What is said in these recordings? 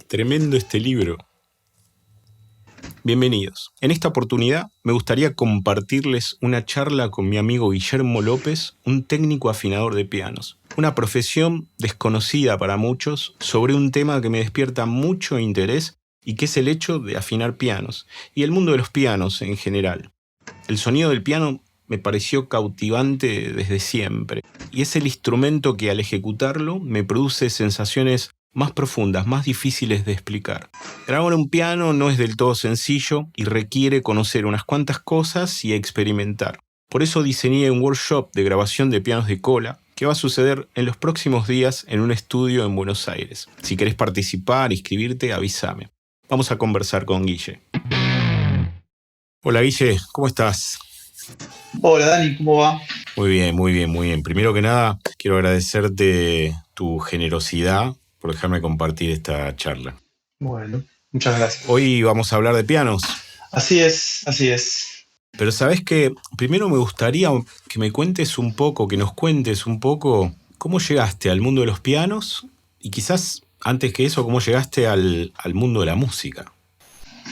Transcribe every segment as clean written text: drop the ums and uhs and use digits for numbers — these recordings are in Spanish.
Tremendo este libro. Bienvenidos. En esta oportunidad me gustaría compartirles una charla con mi amigo Guillermo López, un técnico afinador de pianos. Una profesión desconocida para muchos sobre un tema que me despierta mucho interés y que es el hecho de afinar pianos y el mundo de los pianos en general. El sonido del piano me pareció cautivante desde siempre y es el instrumento que al ejecutarlo me produce sensaciones más profundas, más difíciles de explicar. Grabar un piano no es del todo sencillo y requiere conocer unas cuantas cosas y experimentar. Por eso diseñé un workshop de grabación de pianos de cola que va a suceder en los próximos días en un estudio en Buenos Aires. Si querés participar, inscribirte, avísame. Vamos a conversar con Guille. Hola Guille, ¿cómo estás? Hola Dani, ¿cómo va? Muy bien, muy bien, muy bien. Primero que nada, quiero agradecerte tu generosidad por dejarme compartir esta charla. Bueno, muchas gracias. Hoy vamos a hablar de pianos. Así es, así es. Pero sabes que primero me gustaría que me cuentes un poco, que nos cuentes un poco cómo llegaste al mundo de los pianos y quizás antes que eso, cómo llegaste al mundo de la música.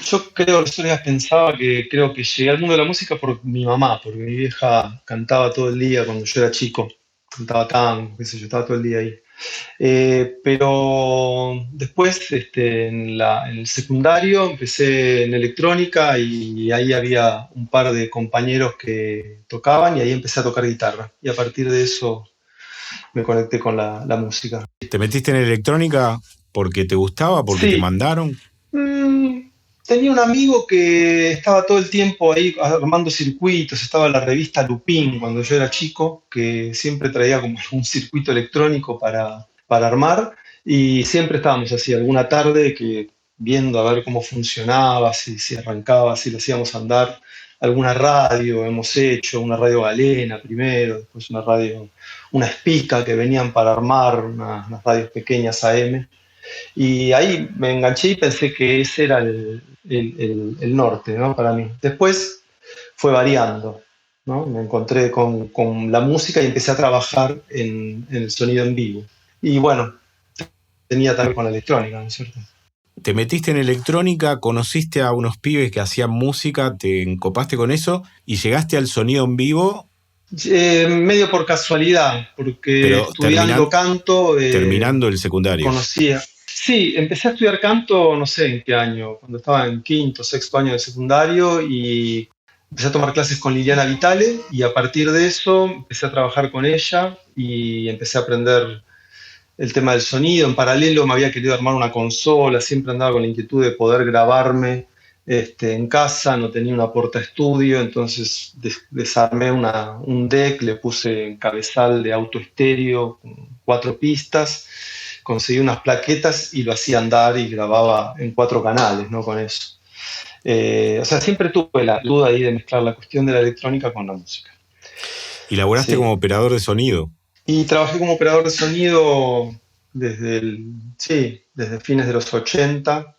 Yo creo, los otros días pensaba que creo que llegué al mundo de la música por mi mamá, porque mi vieja cantaba todo el día cuando yo era chico. Cantaba tango, qué sé yo, estaba todo el día ahí. Pero después, en el secundario, empecé en electrónica y ahí había un par de compañeros que tocaban y ahí empecé a tocar guitarra. Y a partir de eso me conecté con la música. ¿Te metiste en electrónica porque te gustaba, porque te Sí, mandaron? tenía un amigo que estaba todo el tiempo ahí armando circuitos, estaba la revista Lupin cuando yo era chico, que siempre traía como un circuito electrónico para armar, y siempre estábamos así, alguna tarde que viendo a ver cómo funcionaba, si arrancaba, si lo hacíamos andar. Alguna radio hemos hecho, una radio galena primero, después una radio, una espica que venían para armar, unas radios pequeñas AM. Y ahí me enganché y pensé que ese era el norte, ¿no? Para mí. Después fue variando, ¿no? Me encontré con la música y empecé a trabajar en el sonido en vivo. Y bueno, tenía también con la electrónica, ¿no es cierto? Te metiste en electrónica, conociste a unos pibes que hacían música, te encopaste con eso y llegaste al sonido en vivo, Medio por casualidad, porque pero estudiando canto terminando el secundario. conocía. Sí, empecé a estudiar canto, no sé en qué año, cuando estaba en quinto, sexto año de secundario y empecé a tomar clases con Liliana Vitale y a partir de eso empecé a trabajar con ella y empecé a aprender el tema del sonido. En paralelo me había querido armar una consola, siempre andaba con la inquietud de poder grabarme en casa, no tenía una porta estudio, entonces desarmé un deck, le puse un cabezal de auto estéreo con 4 pistas, conseguí unas plaquetas y lo hacía andar y grababa en 4 canales, ¿no? Con eso. O sea, siempre tuve la duda ahí de mezclar la cuestión de la electrónica con la música. Y laboraste como Sí. operador de sonido. Y trabajé como operador de sonido desde fines de los 80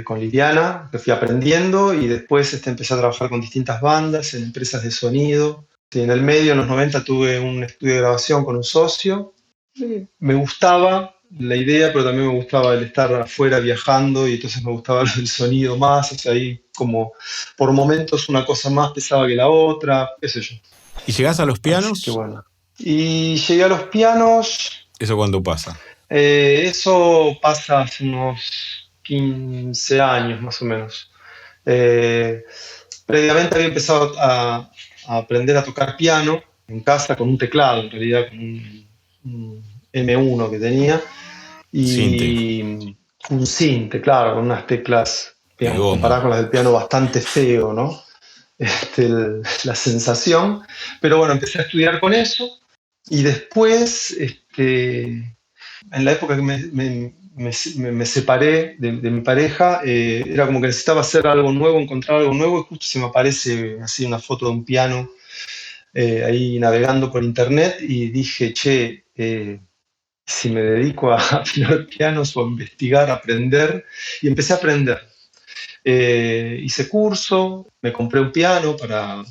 con Liliana, que fui aprendiendo y después empecé a trabajar con distintas bandas en empresas de sonido. Sí, en el medio, en los 90, tuve un estudio de grabación con un socio. Me gustaba la idea, pero también me gustaba el estar afuera viajando y entonces me gustaba el sonido más. O sea, ahí como por momentos una cosa más pesaba que la otra, qué sé yo. ¿Y llegás a los Así que pianos? bueno. Y llegué a los pianos. ¿Eso cuándo pasa? Eso pasa hace unos 15 años más o menos. Eh, Previamente había empezado a aprender a tocar piano en casa con un teclado, en realidad con un M1 que tenía Sinte, y un sinte, claro, con unas teclas, de digamos, goma. comparadas con las del piano, bastante feo, ¿no? La sensación. Pero bueno, empecé a estudiar con eso y después, en la época que me separé de mi pareja, era como que necesitaba hacer algo nuevo, encontrar algo nuevo, y justo se me aparece así una foto de un piano ahí navegando por internet y dije, che, si me dedico a afinar pianos o a investigar, a aprender, y empecé a aprender. Hice curso, me compré un piano para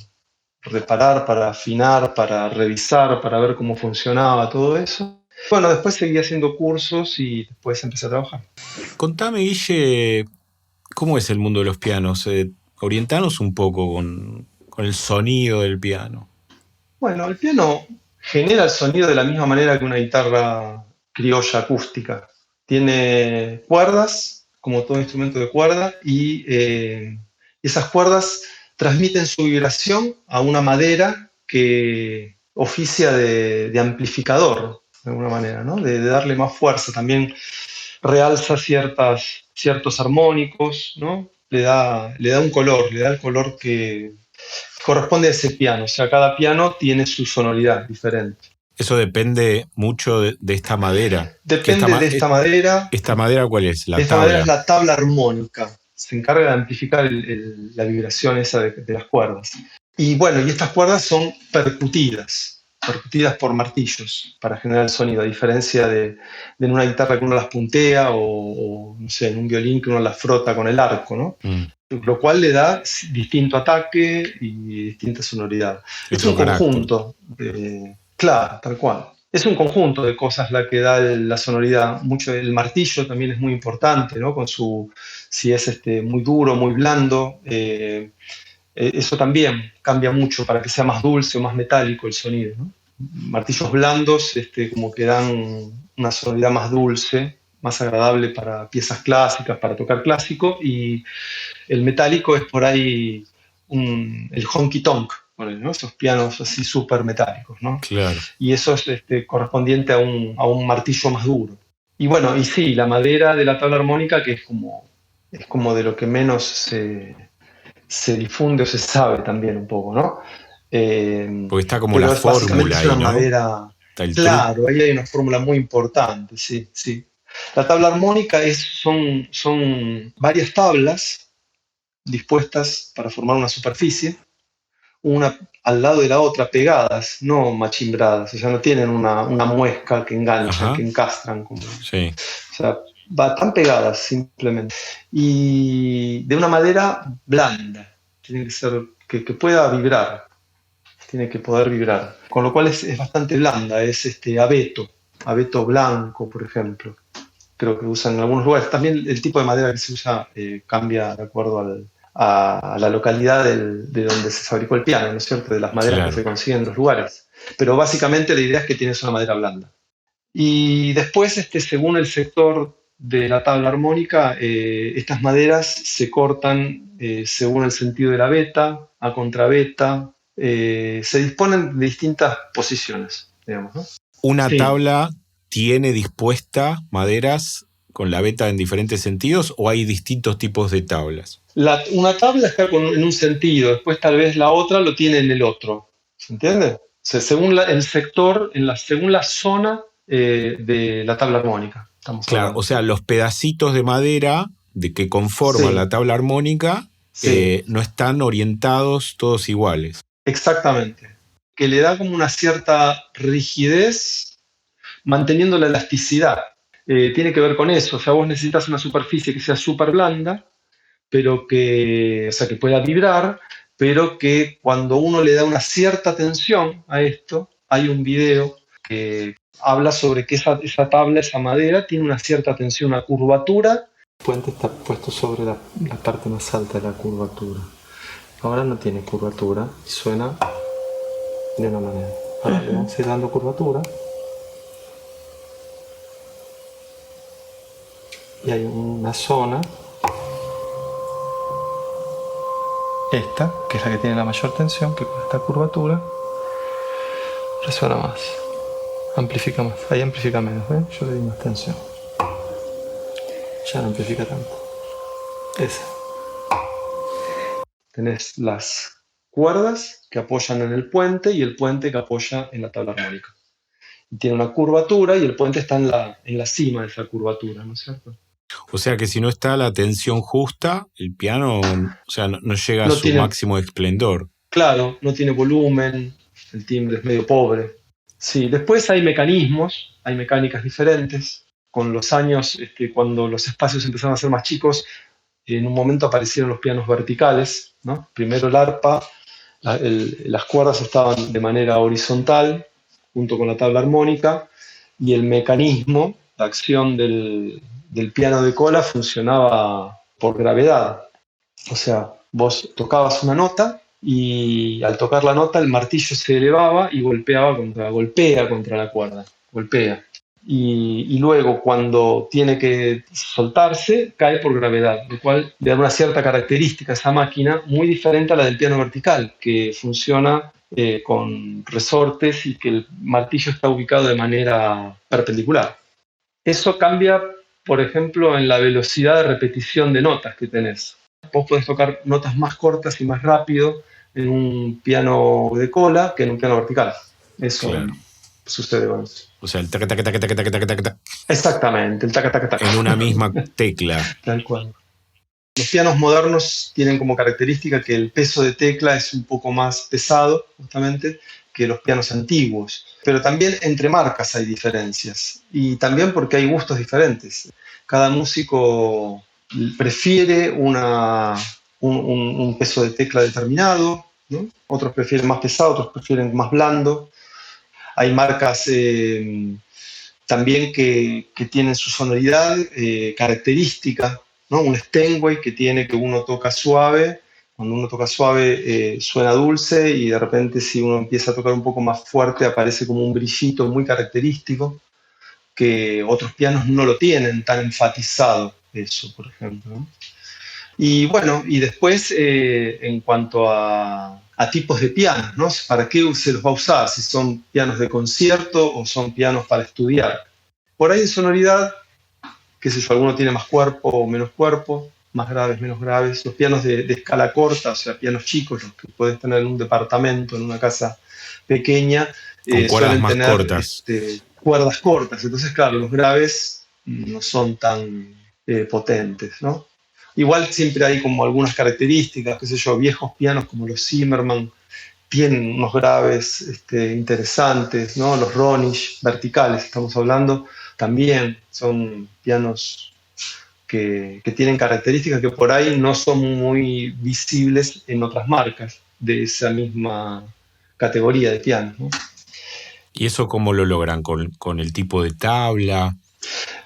reparar, para afinar, para revisar, para ver cómo funcionaba todo eso. Bueno, después seguí haciendo cursos y después empecé a trabajar. Contame, Guille, ¿cómo es el mundo de los pianos? Orientanos un poco con el sonido del piano. Bueno, el piano genera el sonido de la misma manera que una guitarra criolla acústica. Tiene cuerdas, como todo instrumento de cuerda, y esas cuerdas transmiten su vibración a una madera que oficia de amplificador, de alguna manera, ¿no? De darle más fuerza. También realza ciertos armónicos, ¿no? Le da un color, le da el color que corresponde a ese piano. O sea, cada piano tiene su sonoridad diferente. Eso depende mucho de esta madera. Depende de ¿Esta madera cuál es? La esta madera es tabla. la tabla armónica. Se encarga de amplificar la vibración esa de las cuerdas. Y bueno, y estas cuerdas son percutidas por martillos para generar el sonido, a diferencia de en una guitarra que uno las puntea o, no sé, en un violín que uno las frota con el arco, ¿no? Mm, Lo cual le da distinto ataque y distinta sonoridad. Es otro un carácter. conjunto, claro, tal cual. Es un conjunto de cosas la que da la sonoridad. Mucho el martillo también es muy importante, ¿no? Con su, si es muy duro, muy blando, eso también cambia mucho para que sea más dulce o más metálico el sonido, ¿no? Martillos blandos, como que dan una sonoridad más dulce, más agradable para piezas clásicas, para tocar clásico, y el metálico es por ahí el honky tonk, ¿no? Esos pianos así súper metálicos, ¿no? Claro. Y eso es correspondiente a un martillo más duro. Y bueno, y sí, la madera de la tabla armónica, que es como de lo que menos se difunde o se sabe también un poco, ¿no? Porque está como la Pero básicamente fórmula es ahí, una ¿no? madera, Está el truco. claro, ahí hay una fórmula muy importante, sí, sí. La tabla armónica son varias tablas dispuestas para formar una superficie, una al lado de la otra pegadas, no machimbradas, o sea, no tienen una muesca que enganchan, que Ajá. encastran, como, Sí. o sea, tan pegadas simplemente. Y de una madera blanda, tiene que ser que pueda vibrar, tiene que poder vibrar. Con lo cual es bastante blanda, es abeto blanco, por ejemplo. Creo que usan en algunos lugares. También el tipo de madera que se usa cambia de acuerdo a la localidad de donde se fabricó el piano, ¿no es cierto? De las maderas que se Claro. consiguen en los lugares. Pero básicamente la idea es que tienes una madera blanda. Y después, según el sector de la tabla armónica, estas maderas se cortan según el sentido de la beta, a contrabeta, se disponen de distintas posiciones, digamos, ¿no? Una Sí, tabla tiene dispuesta maderas con la beta en diferentes sentidos o hay distintos tipos de tablas. una tabla está en un sentido, después tal vez la otra lo tiene en el otro. ¿Se entiende? O sea, según el sector, según la zona de la tabla armónica, estamos Claro, o hablando. sea, los pedacitos de madera de que conforman Sí, la tabla armónica sí, no están orientados todos iguales. exactamente. Que le da como una cierta rigidez manteniendo la elasticidad. Tiene que ver con eso. O sea, vos necesitas una superficie que sea súper blanda, pero o sea, que pueda vibrar, pero que cuando uno le da una cierta tensión a esto, hay un video que habla sobre que esa tabla, esa madera, tiene una cierta tensión, una curvatura. El puente está puesto sobre la parte más alta de la curvatura. Ahora no tiene curvatura y suena de una manera. Ahora le vamos a ir dando curvatura y hay una zona, esta, que es la que tiene la mayor tensión, que con esta curvatura resuena más, amplifica más. Ahí amplifica menos, ¿ven? Yo le di más tensión. Ya no amplifica tanto. Esa. Tenés las cuerdas que apoyan en el puente y el puente que apoya en la tabla armónica. Y tiene una curvatura y el puente está en la cima de esa curvatura, ¿no es cierto? O sea que si no está la tensión justa, el piano, o sea, no llega a No su tiene, máximo esplendor. claro, no tiene volumen, el timbre es medio pobre. Sí, después hay mecanismos, hay mecánicas diferentes. Con los años, cuando los espacios empezaron a ser más chicos, en un momento aparecieron los pianos verticales, ¿no? Primero el arpa, las cuerdas estaban de manera horizontal, junto con la tabla armónica, y el mecanismo, la acción del piano de cola funcionaba por gravedad. O sea, vos tocabas una nota y al tocar la nota el martillo se elevaba y golpea contra la cuerda, golpea. Y luego cuando tiene que soltarse cae por gravedad, lo cual le da una cierta característica a esa máquina muy diferente a la del piano vertical, que funciona con resortes y que el martillo está ubicado de manera perpendicular. Eso cambia, por ejemplo, en la velocidad de repetición de notas que tenés. Vos podés tocar notas más cortas y más rápido en un piano de cola que en un piano vertical. Eso Claro. sucede con eso. O sea, el taca, taca, taca, taca, taca, taca, taca, taca, Exactamente, el taca taca taca. en una misma tecla. Tal cual. Los pianos modernos tienen como característica que el peso de tecla es un poco más pesado, justamente, que los pianos antiguos. Pero también entre marcas hay diferencias. Y también porque hay gustos diferentes. Cada músico prefiere un peso de tecla determinado, ¿no? Otros prefieren más pesado, otros prefieren más blando. Hay marcas también que tienen su sonoridad característica, ¿no? Un Steinway que tiene que uno toca suave, cuando uno toca suave suena dulce y de repente si uno empieza a tocar un poco más fuerte aparece como un brillito muy característico que otros pianos no lo tienen tan enfatizado, eso, por ejemplo, ¿no? Y bueno, y después en cuanto a tipos de pianos, ¿no? ¿Para qué se los va a usar? Si son pianos de concierto o son pianos para estudiar. Por ahí en sonoridad, qué sé yo, alguno tiene más cuerpo o menos cuerpo, más graves, menos graves. Los pianos de escala corta, o sea, pianos chicos, los que puedes tener en un departamento, en una casa pequeña, Con cuerdas suelen más tener cortas. cuerdas cortas. Entonces, claro, los graves no son tan potentes, ¿no? Igual siempre hay como algunas características, qué sé yo, viejos pianos como los Zimmerman tienen unos graves interesantes, ¿no? Los Ronish verticales, estamos hablando, también son pianos que tienen características que por ahí no son muy visibles en otras marcas de esa misma categoría de pianos, ¿no? ¿Y eso cómo lo logran? ¿Con el tipo de tabla?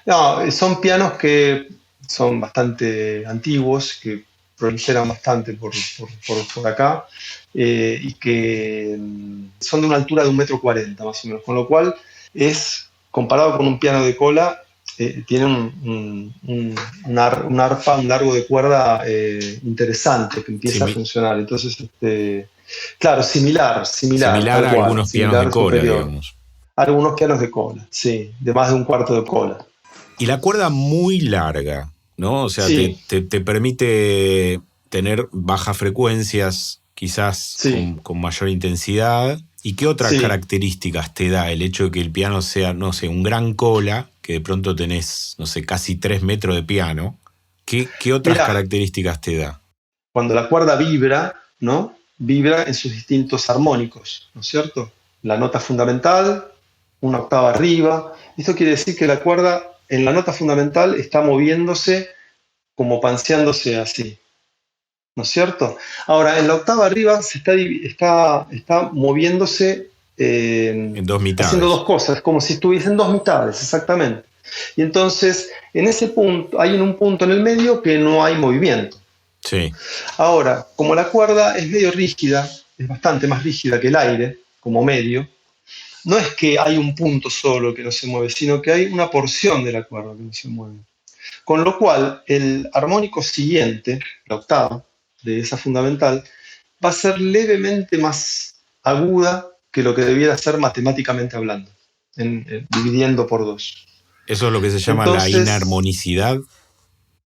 No, son pianos que son bastante antiguos, que proliferan bastante por acá, y que son de una altura de 1,40 m más o menos, con lo cual es, comparado con un piano de cola, tiene un arpa, un largo de cuerda interesante que empieza a funcionar. Entonces, claro, similar, Similar tal a cual, algunos pianos de similar, cola, superior. digamos. Algunos pianos de cola, sí, de más de un cuarto de cola. Y la cuerda muy larga, ¿no? O sea, Sí, te permite tener bajas frecuencias, quizás sí, con mayor intensidad. ¿Y qué otras sí. características te da el hecho de que el piano sea, no sé, un gran cola, que de pronto tenés, no sé, casi 3 metros de piano? ¿Qué otras Mirá, características te da? cuando la cuerda vibra, ¿no? Vibra en sus distintos armónicos, ¿no es cierto? La nota fundamental, una octava arriba. Esto quiere decir que la cuerda en la nota fundamental está moviéndose como panseándose así, ¿no es cierto? Ahora, en la octava arriba está moviéndose En dos haciendo mitades. dos cosas, como si estuviesen dos mitades, exactamente. Y entonces, en ese punto, hay un punto en el medio que no hay movimiento. Sí. Ahora, como la cuerda es medio rígida, es bastante más rígida que el aire, como medio, no es que hay un punto solo que no se mueve, sino que hay una porción de la cuerda que no se mueve. Con lo cual, el armónico siguiente, la octava de esa fundamental, va a ser levemente más aguda que lo que debiera ser matemáticamente hablando, dividiendo por dos. Eso es lo que se llama la Entonces, inarmonicidad.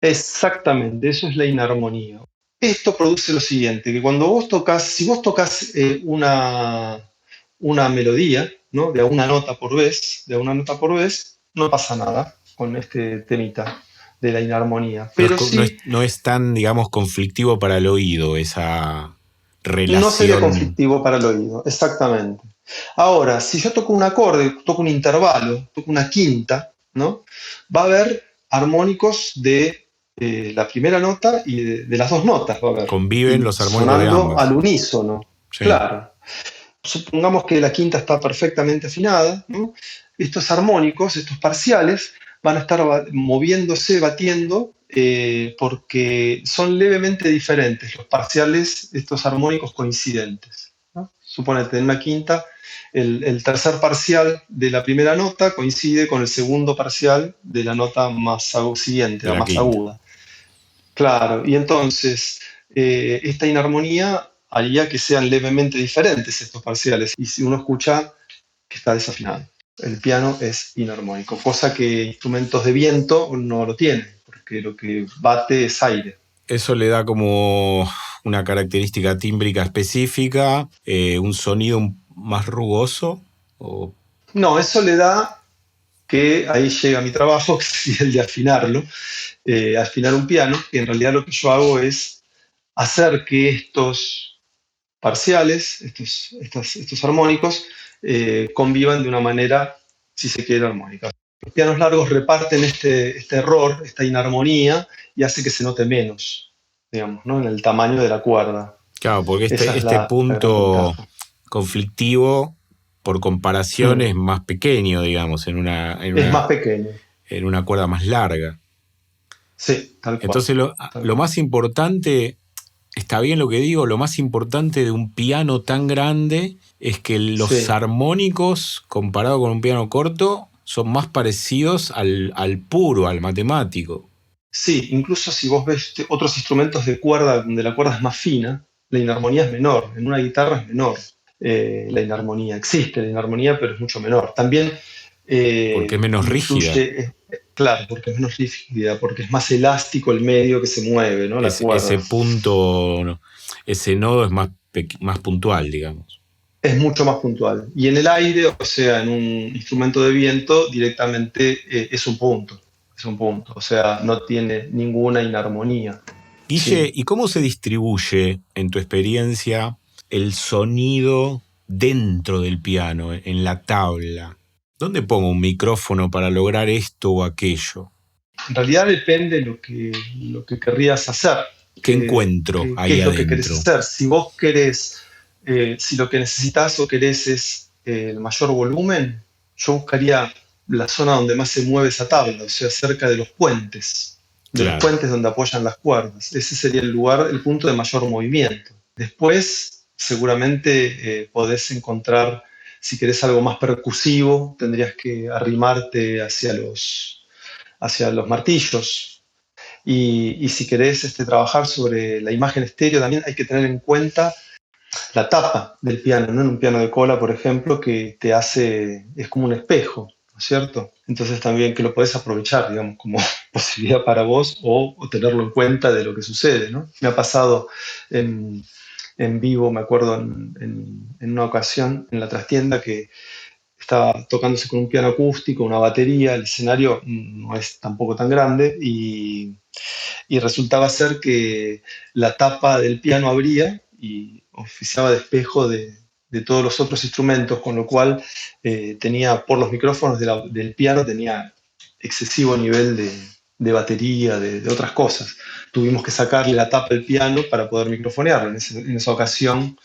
exactamente, eso es la inarmonía. Esto produce lo siguiente, que cuando vos tocas, si vos tocas una melodía, ¿no? De una nota por vez, no pasa nada con este temita de la inarmonía. No es, Pero sí, no es tan, digamos, conflictivo para el oído esa no sería relación. conflictivo para el oído, exactamente. Ahora, si yo toco un acorde, toco un intervalo, toco una quinta, ¿no? Va a haber armónicos de la primera nota y de las dos notas va a haber, Conviven y los armónicos de sonando ambas. al unísono, Sí. claro. Supongamos que la quinta está perfectamente afinada, ¿no? estos armónicos, estos parciales, van a estar moviéndose, batiendo, porque son levemente diferentes los parciales, estos armónicos coincidentes, ¿no? Suponete, en una quinta, el tercer parcial de la primera nota coincide con el segundo parcial de la nota más siguiente, de la la más quinta. aguda. Claro, y entonces esta inarmonía haría que sean levemente diferentes estos parciales. Y si uno escucha que está desafinado. El piano es inarmónico, cosa que instrumentos de viento no lo tienen, porque lo que bate es aire. Eso le da como una característica tímbrica específica, un sonido más rugoso. O... No, eso le da que ahí llega mi trabajo, que sería el de afinarlo, afinar un piano, que en realidad lo que yo hago es hacer que estos parciales, estos armónicos, convivan de una manera, si se quiere, armónica. Los pianos largos reparten este error, esta inarmonía, y hace que se note menos, digamos, ¿no? En el tamaño de la cuerda. Claro, porque Esa es este la gran punto ventaja. conflictivo, por comparación, Mm. es más pequeño, digamos, Es más pequeño. en una cuerda más larga. Sí, tal cual. Entonces, Tal lo cual. más importante, está bien lo que digo, lo más importante de un piano tan grande es que los Sí, armónicos, comparado con un piano corto, son más parecidos al puro, al matemático. sí, incluso si vos ves otros instrumentos de cuerda donde la cuerda es más fina, la inarmonía es menor. En una guitarra es menor la inarmonía. Existe la inarmonía, pero es mucho menor. También Porque es menos rígida. influye, claro, porque es menos rígida, porque es más elástico el medio que se mueve, ¿no? La Ese cuerda. punto, ¿no? Ese nodo es más puntual, digamos. Es mucho más puntual. Y en el aire, o sea, en un instrumento de viento, directamente es un punto. Es un punto. O sea, no tiene ninguna inarmonía. Guille, Sí. ¿y cómo se distribuye, en tu experiencia, el sonido dentro del piano, en la tabla? ¿Dónde pongo un micrófono para lograr esto o aquello? En realidad depende lo que querrías hacer. ¿Qué encuentro Qué ahí es lo que querés adentro? hacer? Si vos querés, si lo que necesitas o querés es el mayor volumen, yo buscaría la zona donde más se mueve esa tabla, o sea, cerca de los Claro. puentes donde apoyan las cuerdas. Ese sería el lugar, el punto de mayor movimiento. Después, seguramente podés encontrar, si querés algo más percusivo, tendrías que arrimarte hacia los martillos. Y si querés trabajar sobre la imagen estéreo, también hay que tener en cuenta la tapa del piano, ¿no? En un piano de cola, por ejemplo, que te hace, es como un espejo, ¿no es cierto? Entonces también que lo podés aprovechar, digamos, como posibilidad para vos o tenerlo en cuenta de lo que sucede, ¿no? Me ha pasado en vivo, me acuerdo en una ocasión en la trastienda que estaba tocándose con un piano acústico, una batería, el escenario no es tampoco tan grande y resultaba ser que la tapa del piano abría y oficiaba de espejo de todos los otros instrumentos, con lo cual tenía, por los micrófonos del piano, tenía excesivo nivel de batería, de otras cosas. Tuvimos que sacarle la tapa del piano para poder microfonearlo. En esa ocasión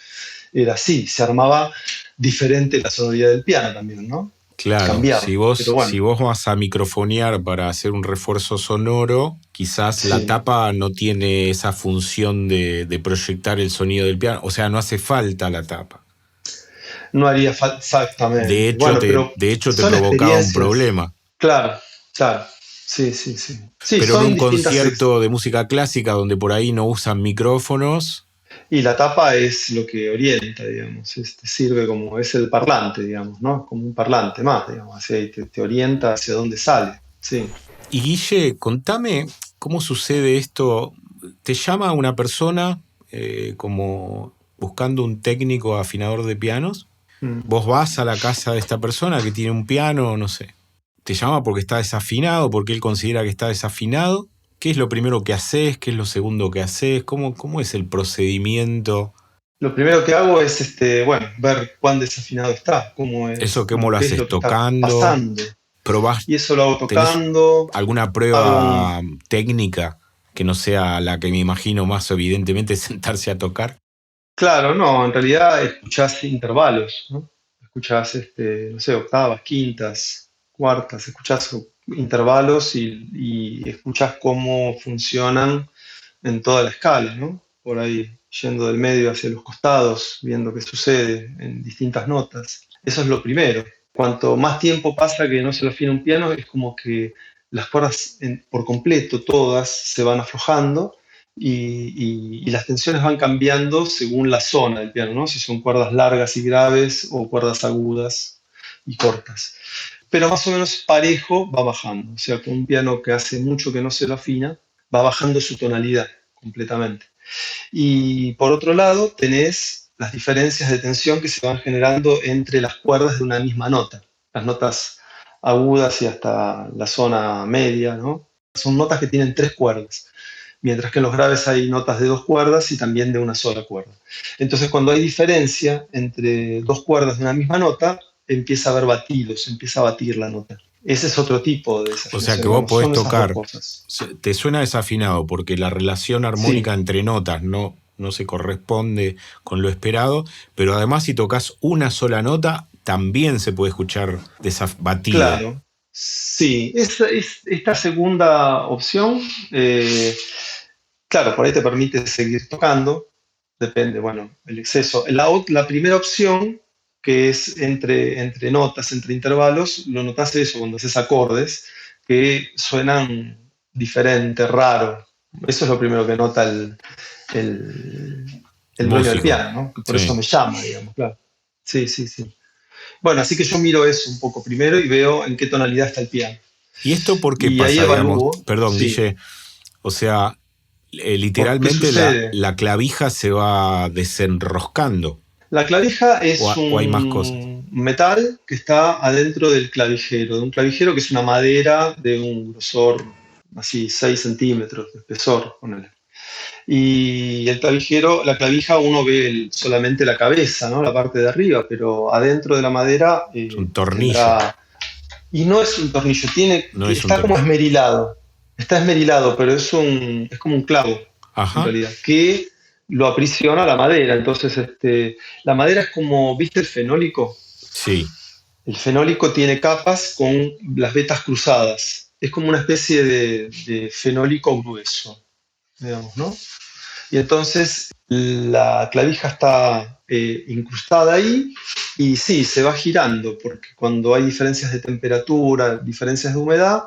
era así, se armaba diferente la sonoridad del piano también, ¿no? Claro, Cambiaba, pero si bueno, vos vas a microfonear para hacer un refuerzo sonoro, quizás la sí, tapa no tiene esa función de proyectar el sonido del piano, o sea, no hace falta la tapa. no haría falta exactamente. Bueno, pero De hecho te son provocaba un experiencias. problema. Claro, claro. Sí, sí, sí. Sí, Pero en son un distintas. concierto de música clásica donde por ahí no usan micrófonos, Y la tapa es lo que orienta, digamos. Sirve como, es el parlante, digamos, ¿no? Como un parlante más, digamos. Así te orienta hacia dónde sale. Sí. y Guille, contame cómo sucede esto. ¿Te llama una persona como buscando un técnico afinador de pianos? Mm. Vos vas a la casa de esta persona que tiene un piano, no sé. Te llama porque está desafinado, porque él considera que está desafinado. ¿Qué es lo primero que haces? ¿Qué es lo segundo que haces? ¿Cómo es el procedimiento? Lo primero que hago es, bueno, ver cuán desafinado está, cómo ¿Eso es, cómo lo qué es haces lo que está tocando? pasando. ¿Probás? Y eso lo hago ¿Tenés tocando, alguna hago prueba técnica que no sea la que me imagino más evidentemente sentarse a tocar? Claro, no, en realidad escuchás intervalos, ¿no? escuchás, no sé, octavas, quintas, cuartas, escuchás intervalos y escuchás cómo funcionan en toda la escala, ¿no? Por ahí, yendo del medio hacia los costados, viendo qué sucede en distintas notas. Eso es lo primero. Cuanto más tiempo pasa que no se lo afina un piano, es como que las cuerdas por completo, todas, se van aflojando y las tensiones van cambiando según la zona del piano, ¿no? Si son cuerdas largas y graves o cuerdas agudas y cortas. Pero más o menos parejo va bajando. O sea, con un piano que hace mucho que no se lo afina, va bajando su tonalidad completamente. Y por otro lado, tenés las diferencias de tensión que se van generando entre las cuerdas de una misma nota. Las notas agudas y hasta la zona media, ¿no? Son notas que tienen tres cuerdas, mientras que en los graves hay notas de dos cuerdas y también de una sola cuerda. Entonces, cuando hay diferencia entre dos cuerdas de una misma nota, empieza a haber batidos, empieza a batir la nota. Ese es otro tipo de O sea desafinación. que vos Digamos, podés son esas dos tocar, cosas. te suena desafinado porque la relación armónica Sí, entre notas no se corresponde con lo esperado, pero además si tocas una sola nota, también se puede escuchar batido. claro. Sí, esta segunda opción, claro, por ahí te permite seguir tocando, depende, bueno, el exceso. La primera opción, que es entre notas, entre intervalos, lo notas eso cuando haces acordes, que suenan diferente, raro. Eso es lo primero que nota el, El el dueño del músico, piano, ¿no? Que por eso sí. me llama, digamos, claro. Sí, sí, sí. Bueno, así que yo miro eso un poco primero y veo en qué tonalidad está el piano. ¿Y esto por qué Y ahí pasa, digamos? evalúo, Perdón, sí, Guille. O sea, ¿por qué literalmente sucede? la clavija se va desenroscando. La clavija O, es o hay más cosas. un metal que está adentro del clavijero, de un clavijero que es una madera de un grosor así 6 centímetros de espesor, ponele. Y el clavijero, la clavija uno ve solamente la cabeza, ¿no? La parte de arriba, pero adentro de la madera Es un tornillo, tendrá. Y no es un tornillo, no es un está como tornillo. esmerilado. Está esmerilado, pero es como un clavo, en Ajá, realidad, que lo aprisiona a la madera. Entonces, la madera es como, ¿viste el fenólico? sí. El fenólico tiene capas con las vetas cruzadas. Es como una especie de fenólico grueso, digamos, ¿no? Y entonces la clavija está incrustada ahí y sí, se va girando, porque cuando hay diferencias de temperatura, diferencias de humedad,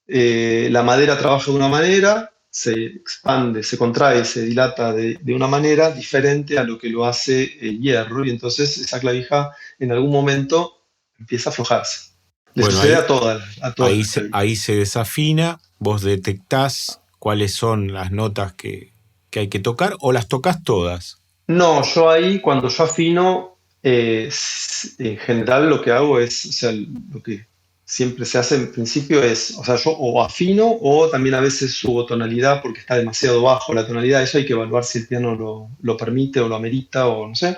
la madera trabaja de una manera, se expande, se contrae, se dilata de una manera diferente a lo que lo hace el hierro, y entonces esa clavija en algún momento empieza a aflojarse. Le Bueno, sucede a todas las ahí clavijas. se desafina, vos detectás cuáles son las notas que hay que tocar o las tocas todas. No, yo ahí cuando yo afino, en general lo que hago es, o sea, lo que siempre se hace en principio es, o sea, yo o afino o también a veces subo tonalidad porque está demasiado bajo la tonalidad. Eso hay que evaluar si el piano lo permite o lo amerita o no sé.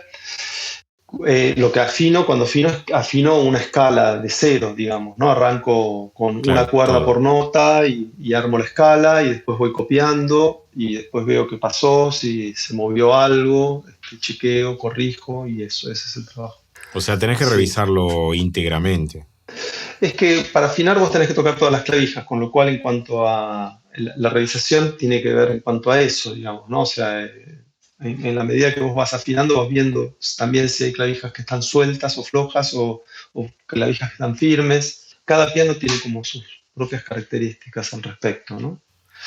Lo que afino, cuando afino, afino una escala de cero, digamos, ¿no? Arranco con una Claro, cuerda todo. por nota y armo la escala y después voy copiando y después veo qué pasó, si se movió algo, chequeo, corrijo y eso, ese es el trabajo. O sea, tenés que Sí. revisarlo íntegramente. Es que para afinar vos tenés que tocar todas las clavijas, con lo cual en cuanto a la revisación tiene que ver en cuanto a eso, digamos, ¿no? O sea, en la medida que vos vas afinando, vas viendo también si hay clavijas que están sueltas o flojas o clavijas que están firmes. Cada piano tiene como sus propias características al respecto, ¿no?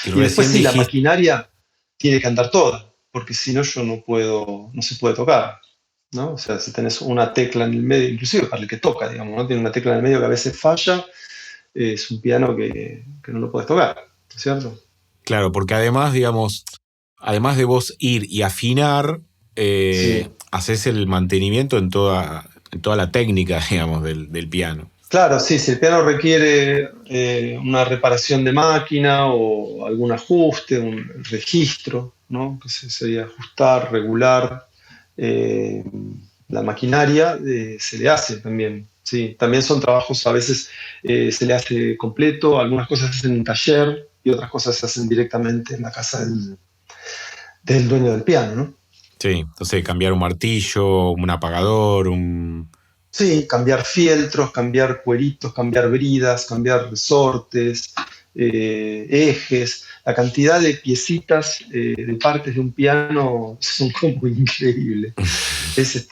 Y Y después recién sí, la dijiste, maquinaria tiene que andar toda, porque si no yo no puedo, no se puede tocar, ¿no? O sea, si tenés una tecla en el medio, inclusive para el que toca, digamos, ¿no? Tiene una tecla en el medio que a veces falla, es un piano que no lo puedes tocar, ¿no es cierto? claro, porque además, digamos, además de vos ir y afinar, Sí. haces el mantenimiento en toda la técnica, digamos, del piano. Claro, sí, si el piano requiere una reparación de máquina o algún ajuste, un registro, ¿no? Sería ajustar, regular eh, la maquinaria, se le hace también. Sí, también son trabajos, a veces se le hace completo, algunas cosas se hacen en taller y otras cosas se hacen directamente en la casa del dueño del piano, ¿no? Sí, entonces cambiar un martillo, un apagador, un... Sí, cambiar fieltros, cambiar cueritos, cambiar bridas, cambiar resortes, ejes. La cantidad de piecitas, de partes de un piano son como increíbles. Es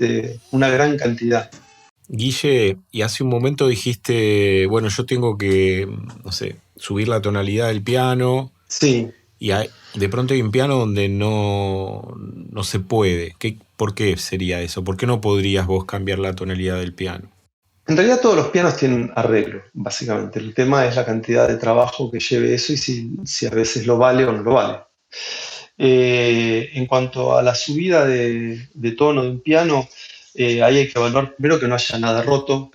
una gran cantidad. Guille, y hace un momento dijiste, bueno, yo tengo que, no sé, subir la tonalidad del piano, Sí, y de pronto hay un piano donde no se puede. ¿Por qué sería eso? ¿Por qué no podrías vos cambiar la tonalidad del piano? en realidad todos los pianos tienen arreglo, básicamente. El tema es la cantidad de trabajo que lleve eso y si a veces lo vale o no lo vale. En cuanto a la subida de tono de un piano, ahí hay que evaluar primero que no haya nada roto,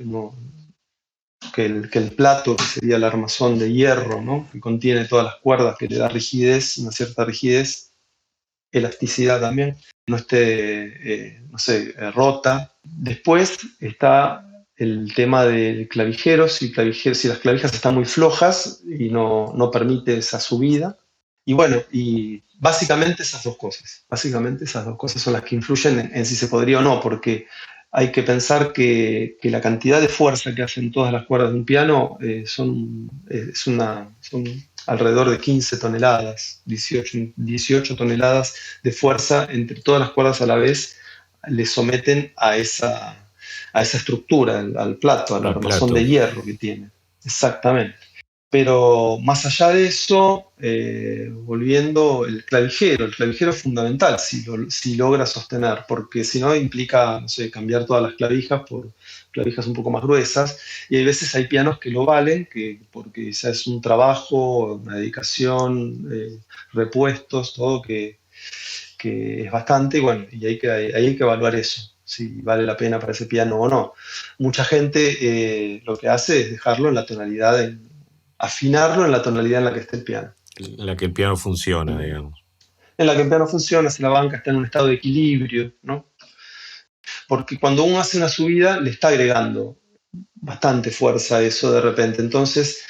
que el plato, que sería el armazón de hierro, ¿no? Que contiene todas las cuerdas, que le da rigidez, una cierta rigidez, elasticidad también, no esté, no sé, rota. Después está el tema del clavijero, si las clavijas están muy flojas y no permite esa subida. Y bueno, y básicamente esas dos cosas son las que influyen en si se podría o no, porque hay que pensar que la cantidad de fuerza que hacen todas las cuerdas de un piano son alrededor de 15 toneladas, 18 toneladas de fuerza entre todas las cuerdas a la vez le someten a esa estructura, al plato, al Al armazón de plato. hierro que tiene. Exactamente. Pero más allá de eso, volviendo, el clavijero es fundamental si logra sostener, porque si no implica, no sé, cambiar todas las clavijas por clavijas un poco más gruesas, y hay veces hay pianos que lo valen, porque ya es un trabajo, una dedicación, repuestos, todo que es bastante, y bueno, y ahí hay que evaluar eso, si vale la pena para ese piano o no. Mucha gente lo que hace es dejarlo en la tonalidad, afinarlo en la tonalidad en la que esté el piano. En la que el piano funciona, digamos. En la que el piano funciona, si la banca está en un estado de equilibrio, ¿no? Porque cuando uno hace una subida, le está agregando bastante fuerza a eso de repente. Entonces,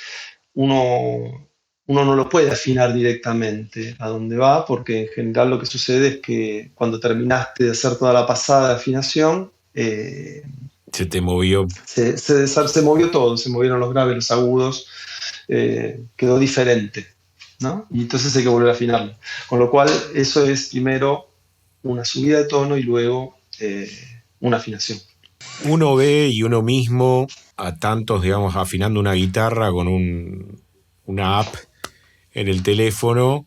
uno no lo puede afinar directamente a donde va, porque en general lo que sucede es que cuando terminaste de hacer toda la pasada de afinación, Se te movió. se movió todo, se movieron los graves, los agudos, quedó diferente, ¿no? Y entonces hay que volver a afinarlo. Con lo cual, eso es primero una subida de tono y luego una afinación. Uno ve y uno mismo a tantos, digamos, afinando una guitarra con una app en el teléfono,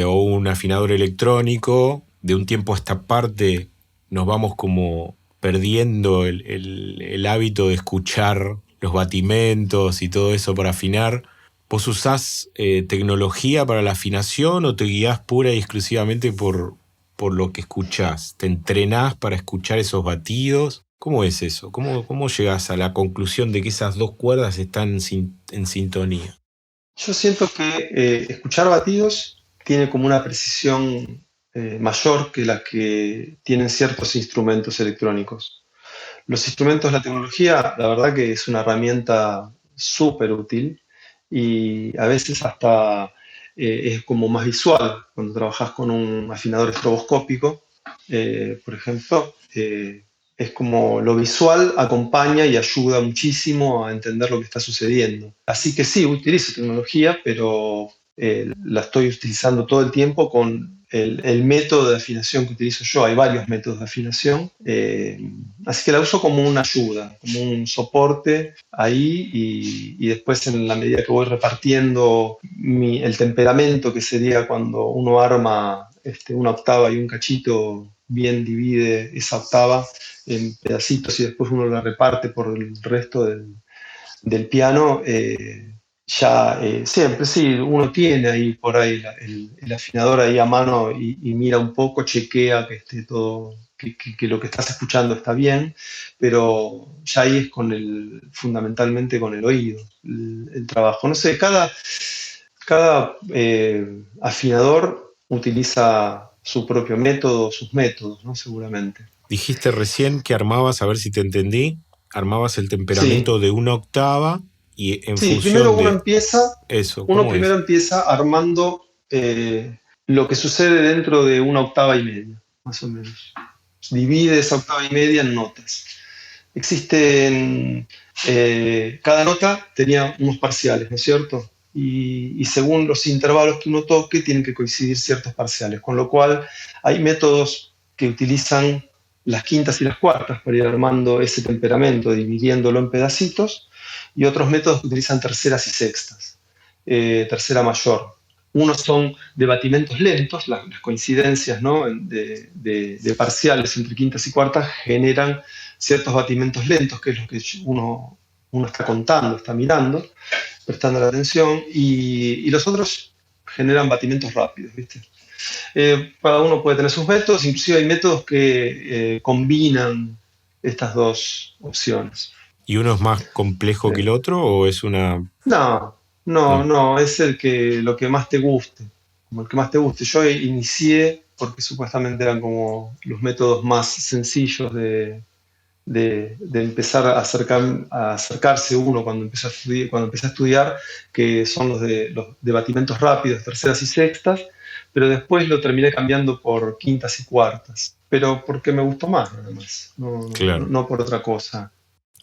o un afinador electrónico. De un tiempo a esta parte nos vamos como perdiendo el hábito de escuchar los batimentos y todo eso para afinar. ¿Vos usás tecnología para la afinación o te guías pura y exclusivamente por lo que escuchás? ¿Te entrenás para escuchar esos batidos? ¿Cómo es eso? ¿Cómo llegás a la conclusión de que esas dos cuerdas están en sintonía? Yo siento que escuchar batidos tiene como una precisión mayor que la que tienen ciertos instrumentos electrónicos. Los instrumentos, la tecnología, la verdad que es una herramienta súper útil y a veces hasta es como más visual cuando trabajas con un afinador estroboscópico, por ejemplo. Es como lo visual acompaña y ayuda muchísimo a entender lo que está sucediendo. Así que sí, utilizo tecnología, pero la estoy utilizando todo el tiempo con el método de afinación que utilizo yo. Hay varios métodos de afinación, así que la uso como una ayuda, como un soporte ahí y después en la medida que voy repartiendo el temperamento, que sería cuando uno arma una octava y un cachito, bien divide esa octava en pedacitos y después uno la reparte por el resto del piano, ya siempre, sí, uno tiene ahí por ahí el afinador ahí a mano y mira un poco, chequea que esté todo, que lo que estás escuchando está bien, pero ya ahí es fundamentalmente con el oído, el trabajo. No sé, cada afinador utiliza su propio método, sus métodos, ¿no? Seguramente. Dijiste recién que armabas, a ver si te entendí, armabas el Sí, temperamento de una octava y en sí, primero función de eso, uno ¿cómo primero es? empieza armando lo que sucede dentro de una octava y media, más o menos. Divide esa octava y media en notas. existen, cada nota tenía unos parciales, ¿no es cierto? Y según los intervalos que uno toque, tienen que coincidir ciertos parciales, con lo cual hay métodos que utilizan las quintas y las cuartas para ir armando ese temperamento, dividiéndolo en pedacitos, y otros métodos que utilizan terceras y sextas, tercera mayor. Unos son de batimentos lentos, las coincidencias, ¿no?, de parciales entre quintas y cuartas generan ciertos batimentos lentos, que es lo que uno está contando, está mirando, prestando la atención, y los otros generan batimentos rápidos, ¿viste? Cada uno puede tener sus métodos, inclusive hay métodos que combinan estas dos opciones. ¿Y uno es más complejo que el Eh, otro o es una...? no, no, No, no, es lo que más te guste, como el que más te guste. Yo inicié porque supuestamente eran como los métodos más sencillos de empezar a acercarse uno cuando empecé a estudiar, que son los de batimentos rápidos, terceras y sextas, pero después lo terminé cambiando por quintas y cuartas, pero porque me gustó más, nada más, claro. no por otra cosa.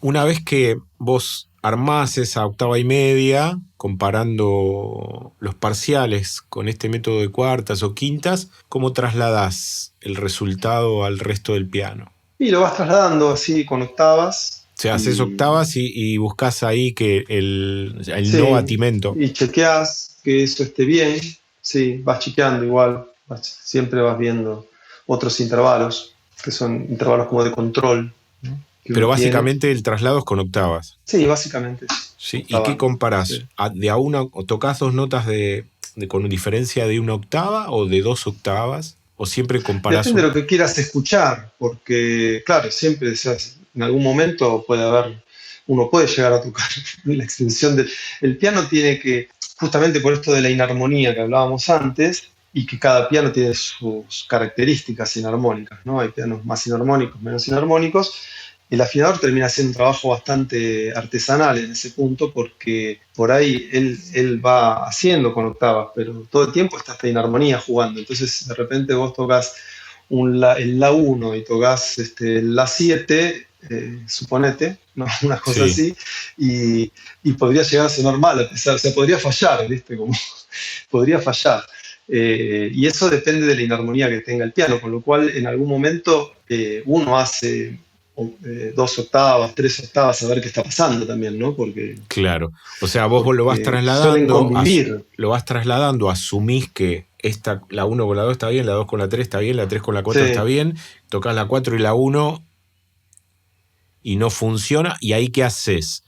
Una vez que vos armás esa octava y media, comparando los parciales con este método de cuartas o quintas, ¿cómo trasladás el resultado al resto del piano? Y lo vas trasladando así con octavas, O sea, haces y octavas y buscas ahí que el no sí, batimento. y chequeas que eso esté bien, sí, vas chequeando igual, siempre vas viendo otros intervalos, que son intervalos como de control, ¿no?, que Pero uno tiene. básicamente el traslado es con octavas. Sí, básicamente sí, ¿Sí? ¿Y qué octava, comparás? sí. ¿De a una o tocas dos notas con diferencia de una octava o de dos octavas? ¿O siempre comparás Depende de un...? lo que quieras escuchar, porque claro, siempre, o sea, en algún momento puede haber, uno puede llegar a tocar la extensión del... El piano tiene que, justamente por esto de la inarmonía que hablábamos antes, y que cada piano tiene sus características inarmónicas, ¿no? Hay pianos más inarmónicos, menos inarmónicos. El afinador termina haciendo un trabajo bastante artesanal en ese punto, porque por ahí él va haciendo con octavas, pero todo el tiempo está esta inarmonía jugando. Entonces, de repente vos tocas el La1 y tocas el La7, suponete, ¿no? Una cosa Sí, así, y podría llegar a sonar mal, a pesar, o sea, podría fallar, ¿viste? Como, podría fallar. Y eso depende de la inarmonía que tenga el piano, con lo cual en algún momento uno hace dos octavas, tres octavas, a ver qué está pasando también, ¿no? claro. O sea, vos Porque suelen convivir. lo vas trasladando, asumís que la uno con la 2 está bien, la 2 con la 3 está bien, la 3 con la 4 está Sí, bien, tocas la 4 y la uno y no funciona, ¿y ahí qué haces?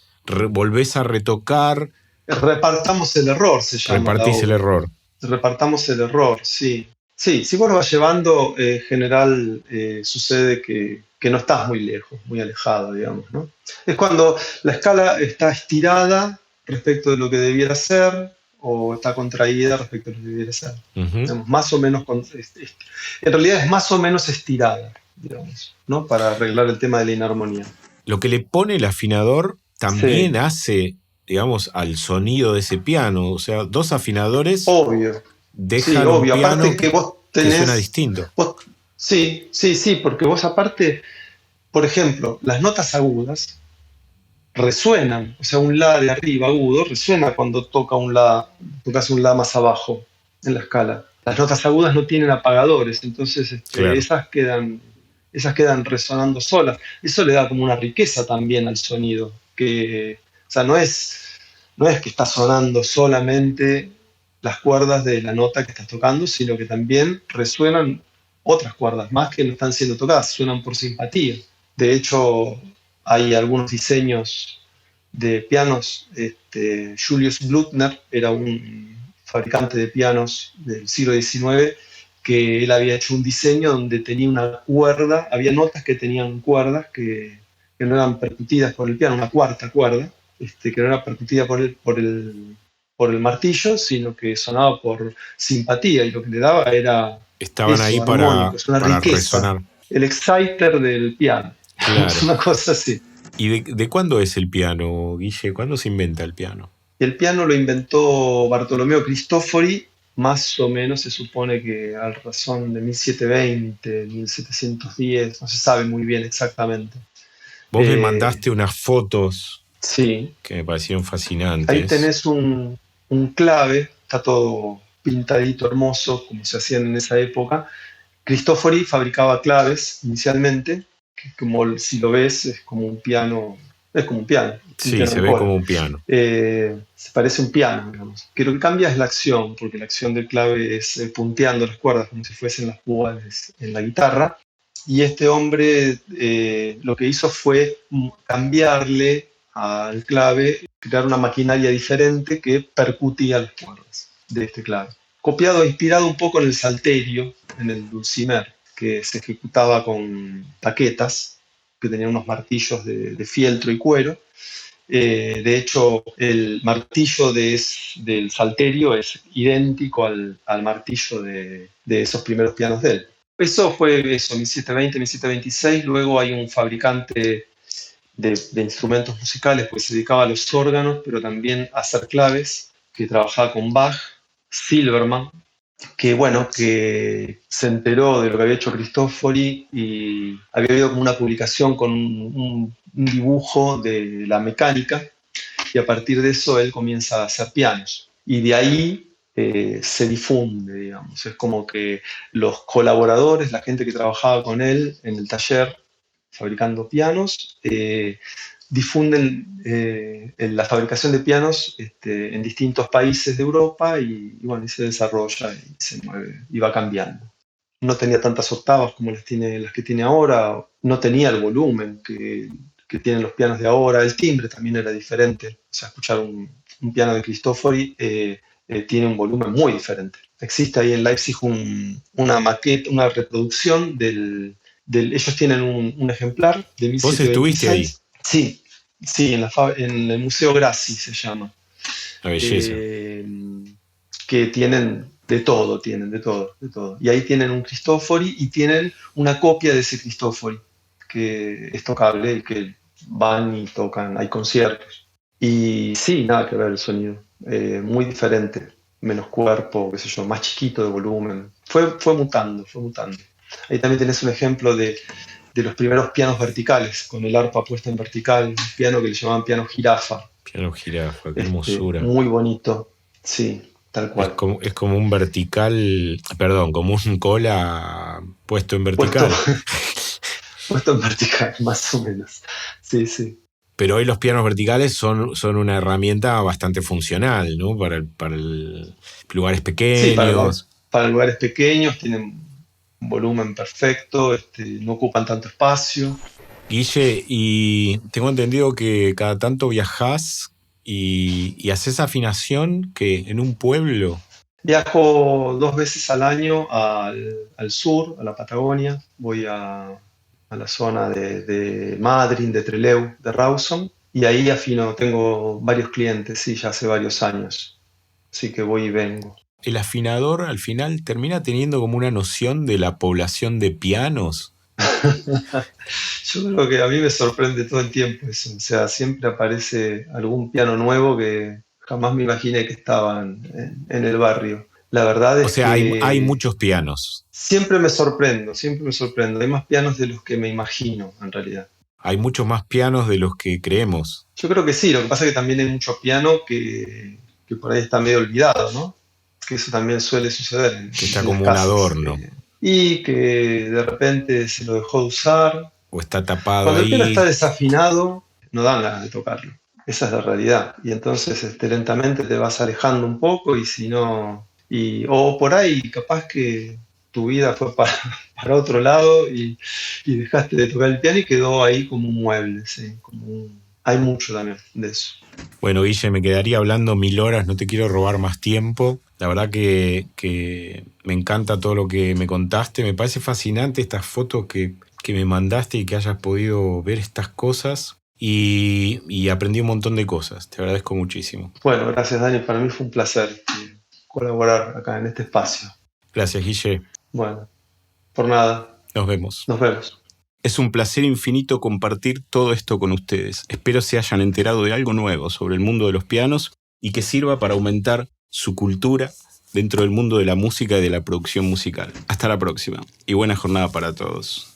Volvés a retocar, repartamos el error, se llama la repartís el obra. error. Repartamos el error, sí. Sí, si vos lo vas llevando, en general sucede que no estás muy lejos, muy alejado, digamos, ¿no? Es cuando la escala está estirada respecto de lo que debiera ser o está contraída respecto a lo que debiera ser. Ujú. Digamos, más o menos, en realidad es más o menos estirada, digamos, ¿no? Para arreglar el tema de la inarmonía. Lo que le pone el afinador también Sí, hace, digamos, al sonido de ese piano. O sea, dos afinadores obvio. Sí, dejan un obvio. piano Aparte que vos que suena tenés, distinto. vos- sí, sí, sí, porque vos aparte, por ejemplo, las notas agudas resuenan, o sea, un la de arriba agudo resuena cuando tocas un la más abajo en la escala. Las notas agudas no tienen apagadores, entonces Claro. esas quedan resonando solas. Eso le da como una riqueza también al sonido, que, o sea, no es que está sonando solamente las cuerdas de la nota que estás tocando, sino que también resuenan otras cuerdas más que no están siendo tocadas, suenan por simpatía. De hecho, hay algunos diseños de pianos. Julius Blutner era un fabricante de pianos del siglo XIX, que él había hecho un diseño donde tenía una cuerda, había notas que tenían cuerdas que no eran percutidas por el piano, una cuarta cuerda, que no era percutida por el martillo, sino que sonaba por simpatía, y lo que le daba era Estaban ahí eso, armónico, es una para riqueza, resonar. el exciter del piano, Claro. una cosa así. ¿Y de cuándo es el piano, Guille? ¿Cuándo se inventa el piano? El piano lo inventó Bartolomeo Cristofori, más o menos se supone que al razón de 1720, 1710, no se sabe muy bien exactamente. Vos me mandaste unas fotos Sí, que me parecieron ahí fascinantes. tenés un clave, está todo pintadito, hermoso, como se hacían en esa época. Cristofori fabricaba claves inicialmente, que como si lo ves es como un piano, es como un Sí, piano se de ve cola. como un piano. Se parece a un piano, digamos. Que lo que cambia es la acción, porque la acción del clave es punteando las cuerdas como si fuesen las púas en la guitarra. Y este hombre lo que hizo fue cambiarle al clave, crear una maquinaria diferente que percutía las cuerdas de este clave. Copiado, inspirado un poco en el salterio, en el dulcimer, que se ejecutaba con taquetas, que tenían unos martillos de fieltro y cuero. De hecho, el martillo del salterio es idéntico al martillo de esos primeros pianos de él. Eso fue eso, 1720, 1726. Luego hay un fabricante de instrumentos musicales, pues se dedicaba a los órganos, pero también a hacer claves, que trabajaba con Bach, Silverman, que bueno, que se enteró de lo que había hecho Cristofori y había habido como una publicación con un dibujo de la mecánica y a partir de eso él comienza a hacer pianos. Y de ahí se difunde, digamos. Es como que los colaboradores, la gente que trabajaba con él en el taller fabricando pianos, difunden en la fabricación de pianos en distintos países de Europa y bueno, y se desarrolla y se mueve y va cambiando. No tenía tantas octavas como las que tiene ahora, no tenía el volumen que tienen los pianos de ahora, el timbre también era diferente. O sea, escuchar un piano de Cristofori tiene un volumen muy diferente. Existe ahí en Leipzig una maqueta, una reproducción ellos tienen un ejemplar de Vos estuviste ahí, 1726. Sí, sí, en el Museo Grassi se llama. la belleza. eh, que tienen de todo, de todo. Y ahí tienen un Cristofori y tienen una copia de ese Cristofori, que es tocable y que van y tocan, hay conciertos. Y sí, nada que ver el sonido, muy diferente, menos cuerpo, qué sé yo, más chiquito de volumen. Fue mutando, fue mutando. Ahí también tenés un ejemplo de los primeros pianos verticales, con el arpa puesta en vertical, un piano que le llamaban piano jirafa, Piano jirafa, qué hermosura. muy bonito, sí, tal cual. Es como un vertical, perdón, como un cola puesto en Puesto, vertical. puesto en vertical, más o menos. Sí, sí. Pero hoy los pianos verticales son una herramienta bastante funcional, ¿no? Lugares Sí, pequeños. para lugares pequeños tienen un volumen perfecto, no ocupan tanto espacio. Guille, y tengo entendido que cada tanto viajás y haces afinación que en un pueblo. Viajo 2 veces al año al sur, a la Patagonia. Voy a la zona de Madryn, de Trelew, de Rawson. Y ahí afino, tengo varios clientes, sí, ya hace varios años. Así que voy y vengo. El afinador al final termina teniendo como una noción de la población de pianos. Yo creo que a mí me sorprende todo el tiempo eso. O sea, siempre aparece algún piano nuevo que jamás me imaginé que estaban en el barrio. La verdad O es sea, hay que muchos pianos. siempre me sorprendo, siempre me sorprendo. Hay más pianos de los que me imagino, en realidad. Hay muchos más pianos de los que creemos. Yo creo que sí, lo que pasa es que también hay mucho piano que por ahí está medio olvidado, ¿no? Que eso también suele suceder Que está en las como un casas. adorno. Y que de repente se lo dejó de usar. O está tapado Cuando el piano está ahí. desafinado, no dan ganas de tocarlo. Esa es la realidad. Y entonces lentamente te vas alejando un poco y si no... o por ahí capaz que tu vida fue para otro lado y dejaste de tocar el piano y quedó ahí como un mueble, ¿sí? Hay mucho también de eso. Bueno, Guille, me quedaría hablando 1000 horas, no te quiero robar más tiempo. La verdad que me encanta todo lo que me contaste. Me parece fascinante estas fotos que me mandaste y que hayas podido ver estas cosas. Y aprendí un montón de cosas. Te agradezco muchísimo. Bueno, gracias Dani, para mí fue un placer colaborar acá en este espacio. Gracias, Guille. Bueno, por nada, Nos vemos. nos vemos. Es un placer infinito compartir todo esto con ustedes. Espero se hayan enterado de algo nuevo sobre el mundo de los pianos y que sirva para aumentar su cultura dentro del mundo de la música y de la producción musical. Hasta la próxima y buena jornada para todos.